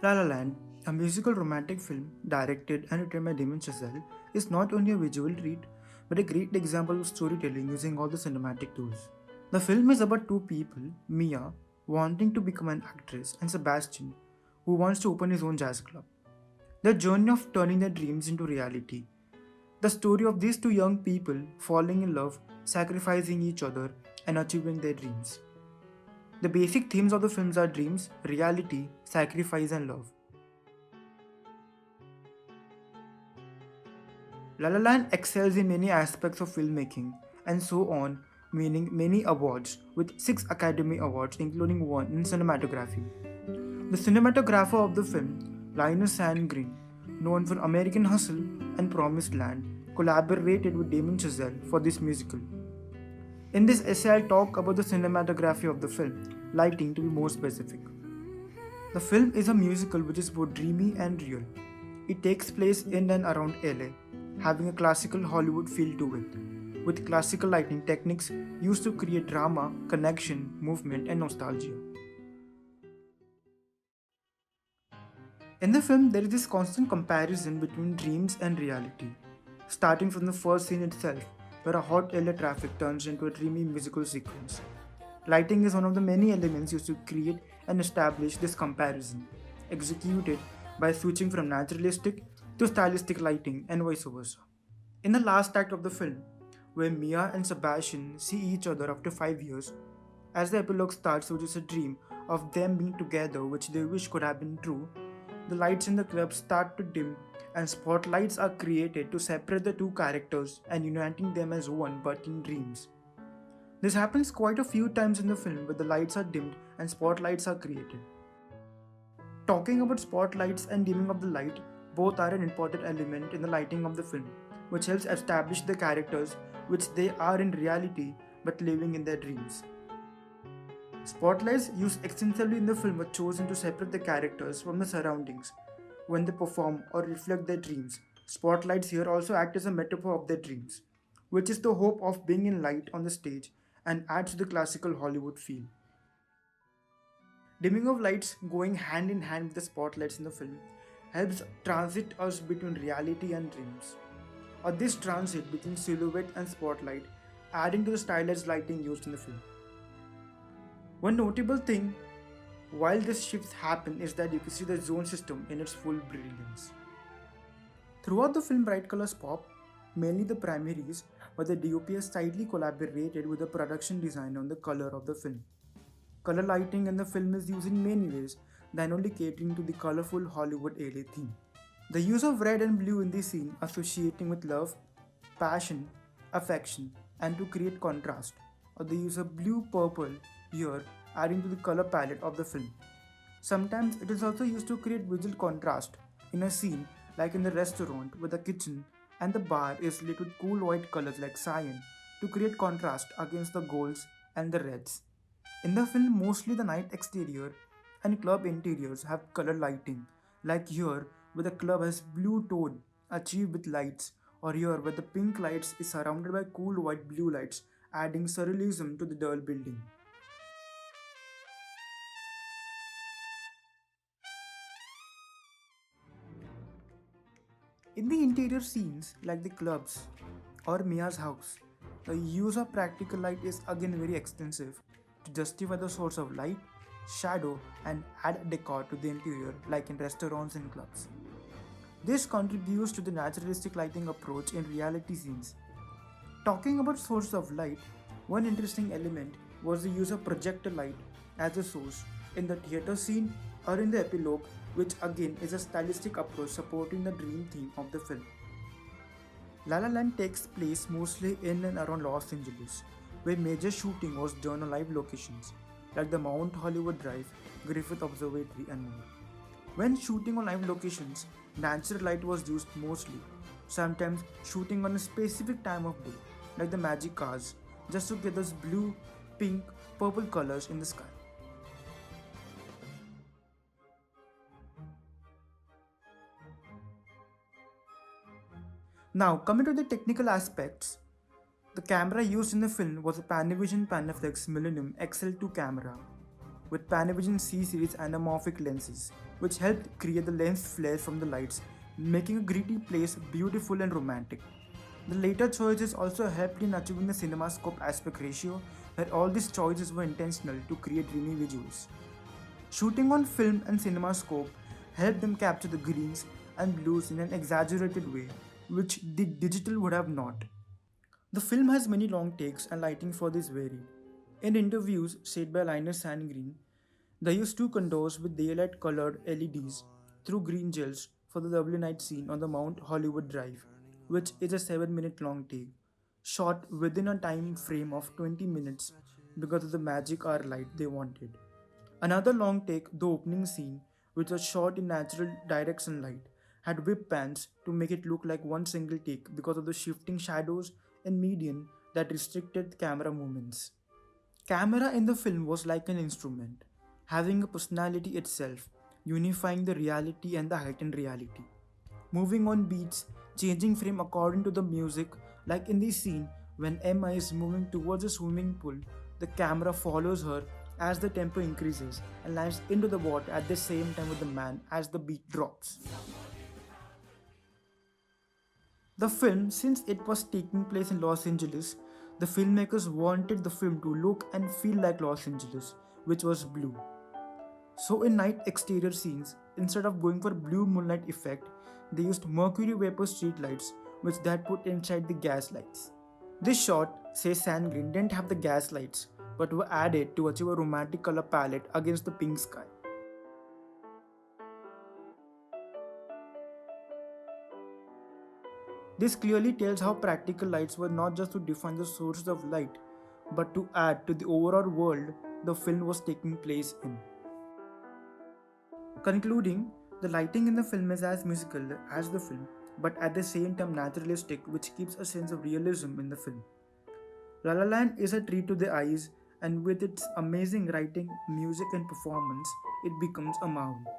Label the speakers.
Speaker 1: La La Land, a musical romantic film directed and written by Damien Chazelle, is not only a visual treat but a great example of storytelling using all the cinematic tools. The film is about two people, Mia, wanting to become an actress, and Sebastian, who wants to open his own jazz club. The journey of turning their dreams into reality. The story of these two young people falling in love, sacrificing each other, and achieving their dreams. The basic themes of the films are dreams, reality, sacrifice, and love. La La Land excels in many aspects of filmmaking, and so on, winning many awards, with 6 Academy Awards, including one in cinematography. The cinematographer of the film, Linus Sandgren, known for American Hustle and Promised Land, collaborated with Damien Chazelle for this musical. In this essay, I'll talk about the cinematography of the film, lighting to be more specific. The film is a musical which is both dreamy and real. It takes place in and around LA, having a classical Hollywood feel to it, with classical lighting techniques used to create drama, connection, movement, and nostalgia. In the film, there is this constant comparison between dreams and reality, starting from the first scene itself, where a hot LA traffic turns into a dreamy musical sequence. Lighting is one of the many elements used to create and establish this comparison, executed by switching from naturalistic to stylistic lighting and vice versa. In the last act of the film, where Mia and Sebastian see each other after 5 years, as the epilogue starts, which is a dream of them being together, which they wish could have been true, the lights in the club start to dim and spotlights are created to separate the two characters and uniting them as one but in dreams. This happens quite a few times in the film where the lights are dimmed and spotlights are created. Talking about spotlights and dimming of the light, both are an important element in the lighting of the film, which helps establish the characters which they are in reality but living in their dreams. Spotlights used extensively in the film were chosen to separate the characters from the surroundings when they perform or reflect their dreams. Spotlights here also act as a metaphor of their dreams, which is the hope of being in light on the stage and adds to the classical Hollywood feel. Dimming of lights going hand in hand with the spotlights in the film helps transit us between reality and dreams, or this transit between silhouette and spotlight, adding to the stylized lighting used in the film. One notable thing while these shifts happen is that you can see the zone system in its full brilliance. Throughout the film, bright colors pop, mainly the primaries, but the DOP has tightly collaborated with the production designer on the color of the film. Color lighting in the film is used in many ways than only catering to the colorful Hollywood LA theme. The use of red and blue in the scene associating with love, passion, affection, and to create contrast, or the use of blue purple here adding to the color palette of the film. Sometimes it is also used to create visual contrast in a scene like in the restaurant where the kitchen and the bar is lit with cool white colors like cyan to create contrast against the golds and the reds. In the film, mostly the night exterior and club interiors have color lighting, like here where the club has blue tone achieved with lights, or here where the pink lights is surrounded by cool white blue lights, adding surrealism to the dull building. In the interior scenes, like the clubs or Mia's house, the use of practical light is again very extensive to justify the source of light, shadow, and add decor to the interior, like in restaurants and clubs. This contributes to the naturalistic lighting approach in reality scenes. Talking about source of light, one interesting element was the use of projector light as a source in the theater scene or in the epilogue, which again is a stylistic approach supporting the dream theme of the film. La La Land takes place mostly in and around Los Angeles, where major shooting was done on live locations like the Mount Hollywood Drive, Griffith Observatory, and more. When shooting on live locations, natural light was used mostly, sometimes shooting on a specific time of day, like the magic cars, just to get those blue, pink, purple colors in the sky. Now, coming to the technical aspects, the camera used in the film was a Panavision Panaflex Millennium XL2 camera with Panavision C series anamorphic lenses. which helped create the lens flare from the lights, making a gritty place beautiful and romantic. The later choices also helped in achieving the cinemascope aspect ratio, where all these choices were intentional to create dreamy visuals. Shooting on film and cinemascope helped them capture the greens and blues in an exaggerated way, which the digital would have not. The film has many long takes and lighting for this varied. In interviews said by Linus Sandgreen, they used two contours with daylight colored LEDs through green gels for the lovely night scene on the Mount Hollywood Drive, which is a 7-minute long take, shot within a time frame of 20 minutes because of the magic hour light they wanted. Another long take, the opening scene, which was shot in natural direct sunlight, had whip pans to make it look like one single take because of the shifting shadows and median that restricted camera movements. Camera in the film was like an instrument, having a personality itself, unifying the reality and the heightened reality. Moving on beats, changing frame according to the music, like in the scene when Emma is moving towards a swimming pool, the camera follows her as the tempo increases and lands into the water at the same time with the man as the beat drops. The film, since it was taking place in Los Angeles, the filmmakers wanted the film to look and feel like Los Angeles, which was blue. So in night exterior scenes, instead of going for blue moonlight effect, they used mercury vapor street lights which they had put inside the gas lights. This shot, says Sandgreen, didn't have the gas lights but were added to achieve a romantic color palette against the pink sky. This clearly tells how practical lights were not just to define the sources of light, but to add to the overall world the film was taking place in. Concluding, the lighting in the film is as musical as the film, but at the same time naturalistic, which keeps a sense of realism in the film. La La Land is a treat to the eyes, and with its amazing writing, music, and performance, it becomes a marvel.